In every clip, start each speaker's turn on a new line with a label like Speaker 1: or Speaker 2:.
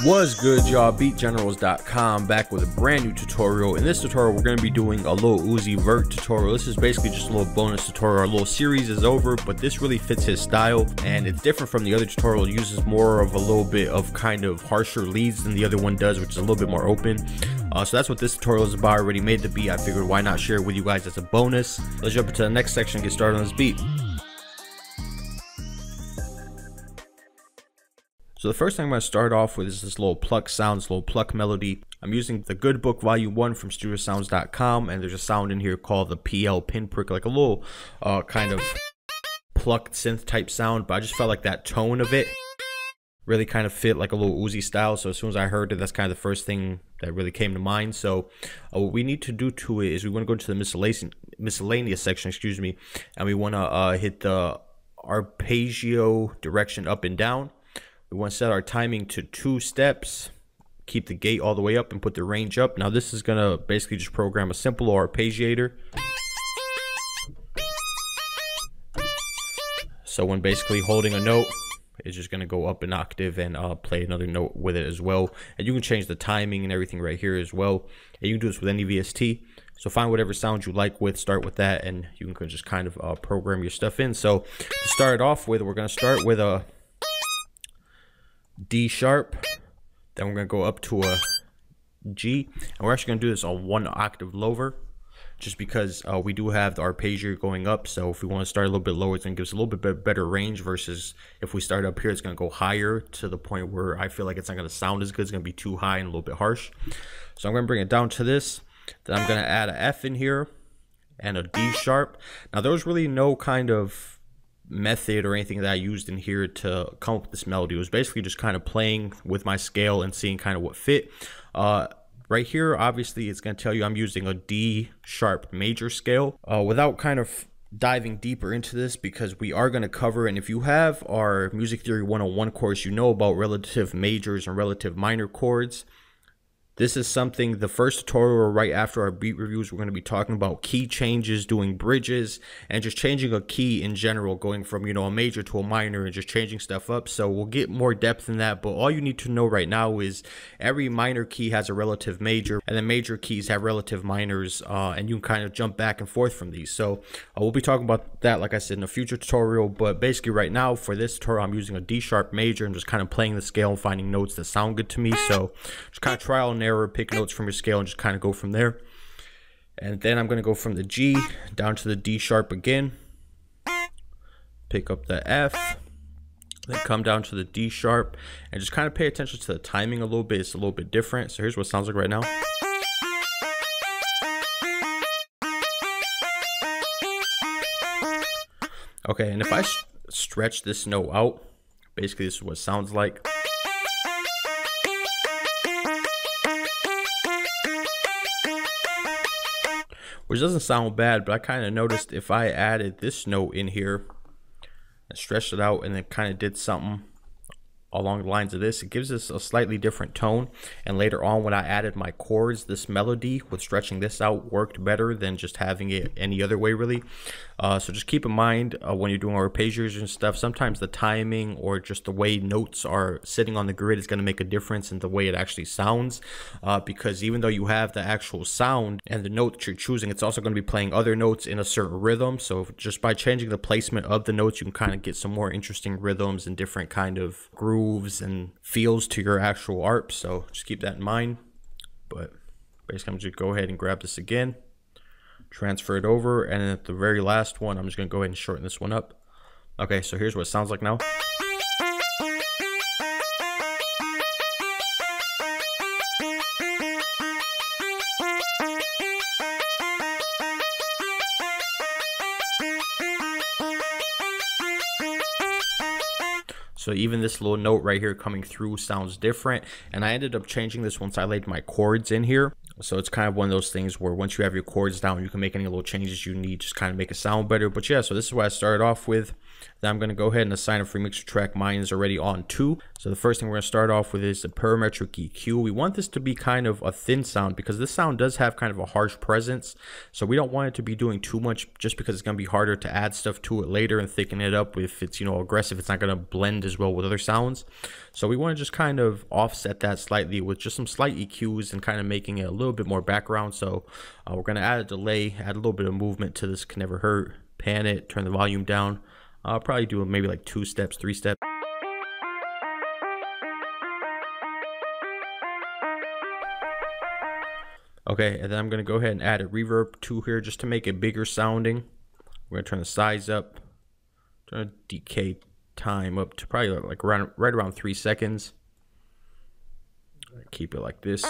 Speaker 1: What's good, y'all? BeatGenerals.com back with a brand new tutorial. In this tutorial, we're going to be doing a Lil Uzi Vert tutorial. This is basically just a little bonus tutorial. Our little series is over, but this really fits his style, and it's different from the other tutorial. It uses more of a little bit of kind of harsher leads than the other one does, which is a little bit more open. So that's what this tutorial is about. I already made the beat. I figured why not share it with you guys as a bonus. Let's jump into the next section and get started on this beat. So the first thing I'm going to start off with is this little pluck sounds, little pluck melody. I'm using the Good Book Volume 1 from studiosounds.com, and there's a sound in here called the PL pinprick, like a little kind of plucked synth type sound, but I just felt like that tone of it really kind of fit like a Lil Uzi style. So as soon as I heard it, that's kind of the first thing that really came to mind. So what we need to do to it is we want to go to the miscellaneous section, excuse me, and we want to hit the arpeggio direction up and down. We want to set our timing to 2 steps, keep the gate all the way up, and put the range up. Now this is going to basically just program a simple arpeggiator. So when basically holding a note, it's just going to go up an octave and play another note with it as well. And you can change the timing and everything right here as well. And you can do this with any VST. So find whatever sound you like with, start with that, and you can just kind of program your stuff in. So to start it off with, we're going to start with a D sharp, then we're going to go up to a G, and we're actually going to do this on 1 octave lower, just because we do have the arpeggio going up. So if we want to start a little bit lower, it's going to give us a little bit better range, versus if we start up here, it's going to go higher to the point where I feel like it's not going to sound as good. It's going to be too high and a little bit harsh. So I'm going to bring it down to this, then I'm going to add a F in here and a D sharp. Now there was really no kind of method or anything that I used in here to come up with this melody. It was basically just kind of playing with my scale and seeing kind of what fit. Right here, obviously, it's going to tell you I'm using a D sharp major scale. Without kind of diving deeper into this, because we are going to cover, and if you have our Music Theory 101 course, you know about relative majors and relative minor chords. This is something, the first tutorial right after our beat reviews, we're going to be talking about key changes, doing bridges, and just changing a key in general, going from, you know, a major to a minor and just changing stuff up. So we'll get more depth in that, but all you need to know right now is every minor key has a relative major, and then major keys have relative minors, and you can kind of jump back and forth from these. So we'll be talking about that, like I said, in a future tutorial, but basically right now for this tutorial, I'm using a D sharp major and just kind of playing the scale and finding notes that sound good to me. So just kind of trial and error, pick notes from your scale and just kind of go from there. And then I'm going to go from the G down to the D sharp again, pick up the F, then come down to the D sharp, and just kind of pay attention to the timing a little bit. It's a little bit different. So here's what it sounds like right now. Okay, and if I stretch this note out, basically this is what it sounds like. Which doesn't sound bad, but I kind of noticed if I added this note in here and stretched it out and then kind of did something along the lines of this, it gives us a slightly different tone. And later on when I added my chords, this melody with stretching this out worked better than just having it any other way, really. So just keep in mind when you're doing arpeggios and stuff, sometimes the timing or just the way notes are sitting on the grid is going to make a difference in the way it actually sounds, because even though you have the actual sound and the note that you're choosing, it's also going to be playing other notes in a certain rhythm. So just by changing the placement of the notes, you can kind of get some more interesting rhythms and different kind of grooves and feels to your actual arp. So just keep that in mind. But basically I'm just go ahead and grab this again, transfer it over, and then at the very last one I'm just going to go ahead and shorten this one up. Okay, so here's what it sounds like now. So even this little note right here coming through sounds different, and I ended up changing this once I laid my chords in here. So it's kind of one of those things where once you have your chords down, you can make any little changes you need, just kind of make it sound better. But yeah, so this is what I started off with. Then I'm going to go ahead and assign a free mixer track. Mine is already on 2. So the first thing we're going to start off with is the Parametric EQ. We want this to be kind of a thin sound because this sound does have kind of a harsh presence. So we don't want it to be doing too much just because it's going to be harder to add stuff to it later and thicken it up. If it's, you know, aggressive, it's not going to blend as well with other sounds. So we want to just kind of offset that slightly with just some slight EQs and kind of making it a little bit more background. So we're going to add a delay, add a little bit of movement to this Can Never Hurt, pan it, turn the volume down. I'll probably do maybe like 2 steps, 3 steps. Okay, and then I'm going to go ahead and add a reverb to here just to make it bigger sounding. We're going to turn the size up, turn the decay time up to probably like right around 3 seconds. Keep it like this.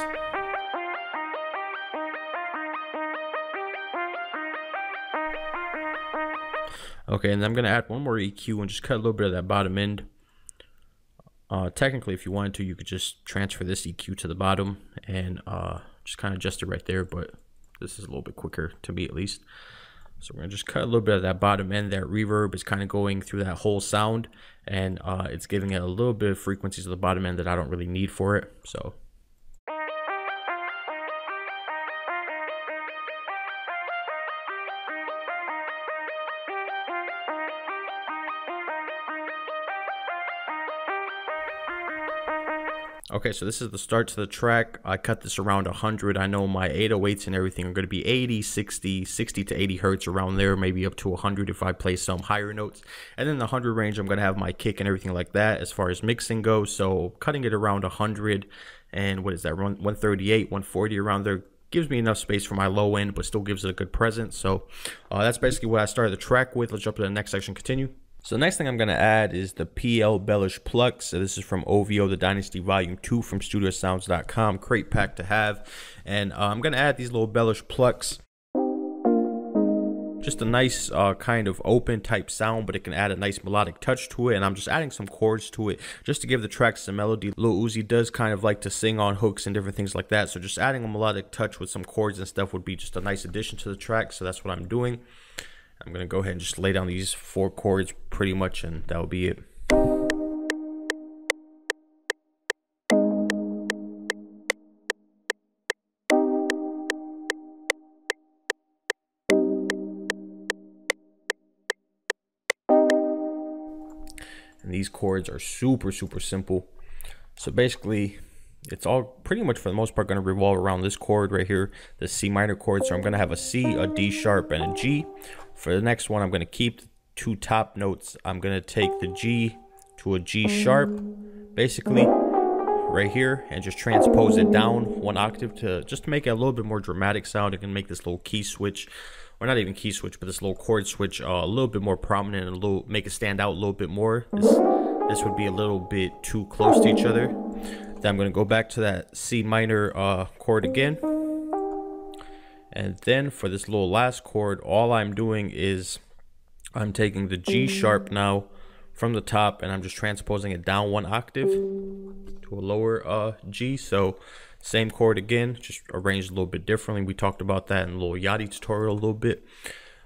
Speaker 1: Okay, and then I'm going to add one more EQ and just cut a little bit of that bottom end. Technically, if you wanted to, you could just transfer this EQ to the bottom and just kind of adjust it right there, but this is a little bit quicker to me at least. So we're going to just cut a little bit of that bottom end. That reverb is kind of going through that whole sound, and it's giving it a little bit of frequencies of the bottom end that I don't really need for it. So okay, so this is the start to the track. I cut this around 100. I know my 808s and everything are going to be 80, 60, 60 to 80 hertz around there, maybe up to 100 if I play some higher notes. And then the 100 range, I'm going to have my kick and everything like that as far as mixing goes. So cutting it around 100 and what is that, 138, 140 around there gives me enough space for my low end, but still gives it a good presence. So that's basically what I started the track with. Let's jump to the next section, continue. So the next thing I'm going to add is the PL Bellish Pluck. So this is from OVO, The Dynasty Volume 2 from StudioSounds.com. Great pack to have. And I'm going to add these little Bellish Plucks. Just a nice kind of open type sound, but it can add a nice melodic touch to it. And I'm just adding some chords to it just to give the track some melody. Lil Uzi does kind of like to sing on hooks and different things like that. So just adding a melodic touch with some chords and stuff would be just a nice addition to the track. So that's what I'm doing. I'm going to go ahead and just lay down these 4 chords pretty much, and that'll be it. And these chords are super simple. So basically, it's all pretty much for the most part going to revolve around this chord right here, the C minor chord. So I'm going to have a C, a D sharp, and a G. For the next one, I'm going to keep 2 top notes. I'm going to take the G to a G sharp, basically right here, and just transpose it down 1 octave to just to make it a little bit more dramatic sound. It can make this little key switch, or not even key switch, but this little chord switch a little bit more prominent and make it stand out a little bit more. This would be a little bit too close to each other. Then I'm going to go back to that C minor chord again. And then for this little last chord, all I'm doing is I'm taking the G sharp now from the top, and I'm just transposing it down 1 octave to a lower G. So same chord again, just arranged a little bit differently. We talked about that in a little Yachty tutorial a little bit.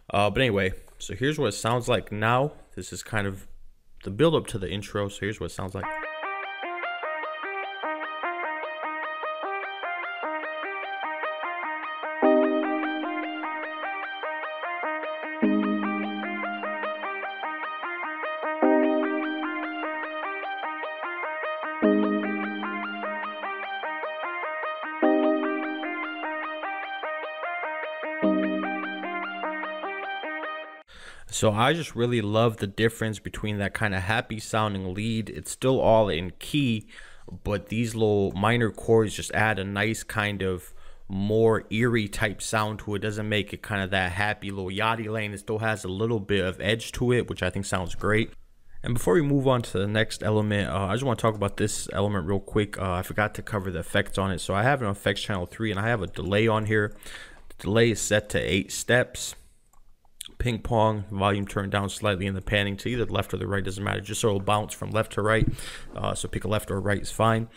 Speaker 1: But anyway, so here's what it sounds like now. This is kind of the build up to the intro. So here's what it sounds like. So I just really love the difference between that kind of happy sounding lead. It's still all in key, but these little minor chords just add a nice kind of more eerie type sound to it. Doesn't make it kind of that happy little yachty lane. It still has a little bit of edge to it, which I think sounds great. And before we move on to the next element, I just want to talk about this element real quick. I forgot to cover the effects on it. So I have an effects channel 3 and I have a delay on here. The delay is set to 8 steps. ping pong, volume turned down slightly in the panning to either the left or the right, doesn't matter, just so it'll bounce from left to right. So pick a left or right is fine.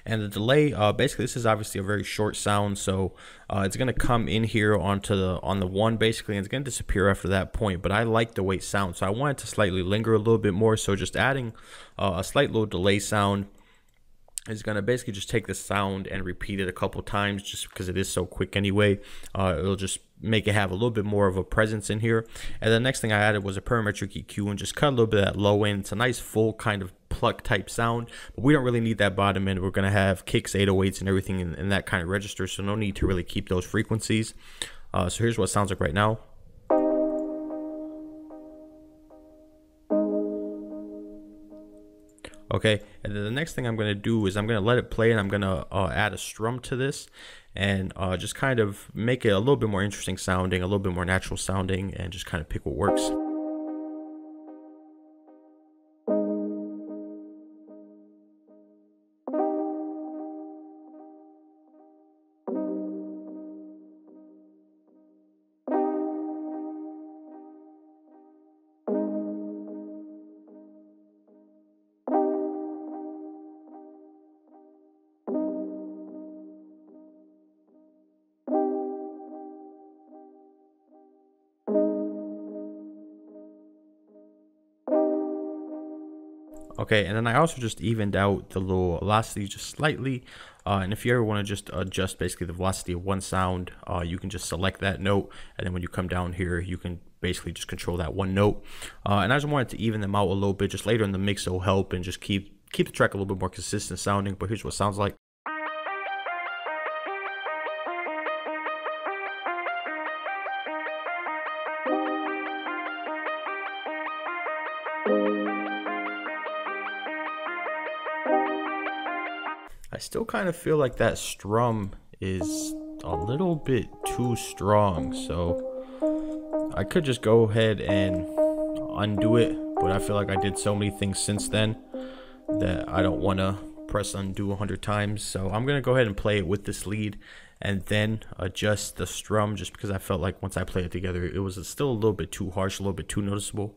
Speaker 1: And the delay, basically this is obviously a very short sound, so it's going to come in here on the 1 basically, and it's going to disappear after that point. But I like the way it sounds, so I want it to slightly linger a little bit more, so just adding a slight little delay sound is going to basically just take the sound and repeat it a couple times, just because it is so quick anyway. It'll just make it have a little bit more of a presence in here. And the next thing I added was a parametric EQ and just cut a little bit of that low end. It's a nice full kind of pluck type sound, but we don't really need that bottom end. We're going to have kicks, 808s, and everything in that kind of register, so no need to really keep those frequencies. So here's what it sounds like right now. Okay, and then the next thing I'm going to do is I'm going to let it play, and I'm going to add a strum to this, and just kind of make it a little bit more interesting sounding, a little bit more natural sounding, and just kind of pick what works. Okay, and then I also just evened out the little velocity just slightly, and if you ever want to just adjust basically the velocity of one sound, you can just select that note, and then when you come down here you can basically just control that one note. And I just wanted to even them out a little bit just later in the mix, so it'll help and just keep the track a little bit more consistent sounding. But here's what it sounds like. I still kind of feel like that strum is a little bit too strong, so I could just go ahead and undo it, but I feel like I did so many things since then that I don't want to press undo 100 times. So I'm going to go ahead and play it with this lead and then adjust the strum, just because I felt like once I played it together it was still a little bit too harsh, a little bit too noticeable.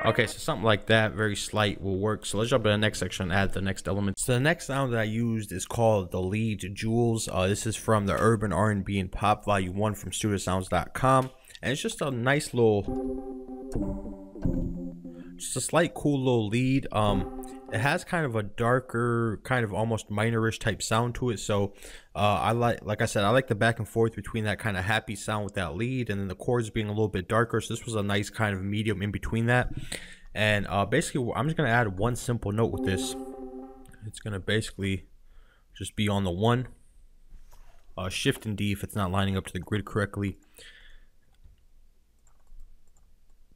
Speaker 1: Okay, so something like that, very slight, will work. So let's jump to the next section and add the next element. So the next sound that I used is called the lead Jewels. This is from the Urban R&B and Pop Volume 1 from studiosounds.com. And it's just a nice little, just a slight cool little lead. It has kind of a darker, kind of almost minorish type sound to it. So I like I said, I like the back and forth between that kind of happy sound with that lead and then the chords being a little bit darker. So this was a nice kind of medium in between that. And basically I'm just going to add one simple note with this. It's going to basically just be on the 1, shift and D if it's not lining up to the grid correctly.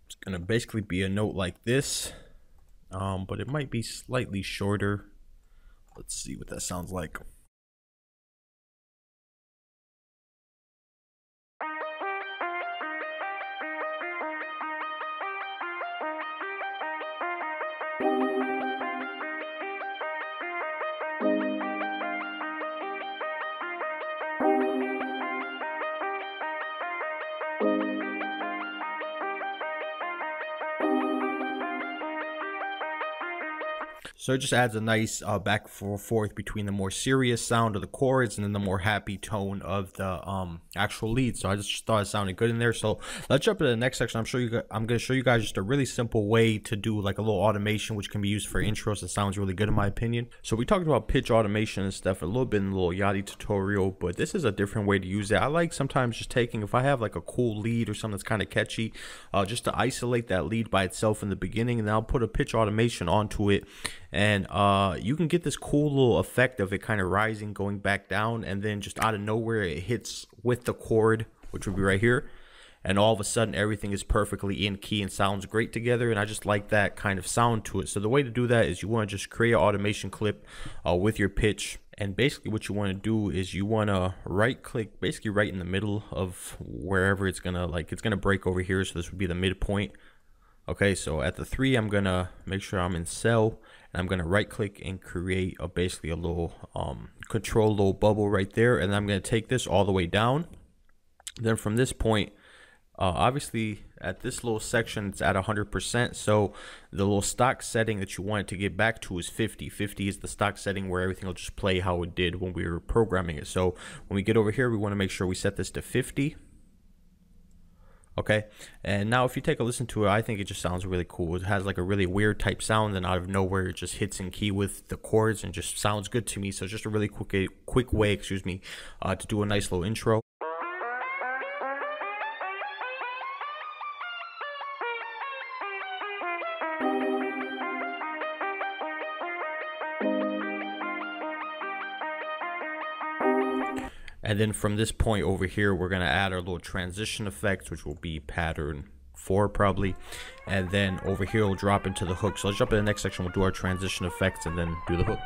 Speaker 1: It's going to basically be a note like this. But it might be slightly shorter. Let's see what that sounds like. So it just adds a nice back and forth between the more serious sound of the chords and then the more happy tone of the actual lead. So I just thought it sounded good in there. So let's jump to the next section. I'm going to show you guys just a really simple way to do like a little automation, which can be used for intros. It sounds really good in my opinion. So we talked about pitch automation and stuff a little bit in the little Yachty tutorial, but this is a different way to use it. I like sometimes just taking, if I have like a cool lead or something that's kind of catchy, just to isolate that lead by itself in the beginning, and then I'll put a pitch automation onto it. And you can get this cool little effect of it kind of rising, going back down, and then just out of nowhere it hits with the chord, which would be right here, and all of a sudden everything is perfectly in key and sounds great together. And I just like that kind of sound to it. So the way to do that is you want to just create an automation clip with your pitch, And basically what you want to do is you want to right click basically right in the middle of wherever it's gonna break over here. So this would be the midpoint. Okay, so at the 3, I'm gonna make sure I'm in cell, and I'm gonna right click and create basically a little control little bubble right there, and I'm gonna take this all the way down. Then from this point, obviously at this little section it's at 100%, so the little stock setting that you want it to get back to is 50. 50 is the stock setting where everything will just play how it did when we were programming it. So when we get over here, we want to make sure we set this to 50. Okay, and now if you take a listen to it, I think it just sounds really cool. It has like a really weird type sound, and out of nowhere it just hits in key with the chords and just sounds good to me. So it's just a really quick way, to do a nice little intro. And then from this point over here, we're going to add our little transition effects, which will be pattern 4 probably. And then over here, we'll drop into the hook. So let's jump in the next section. We'll do our transition effects and then do the hook.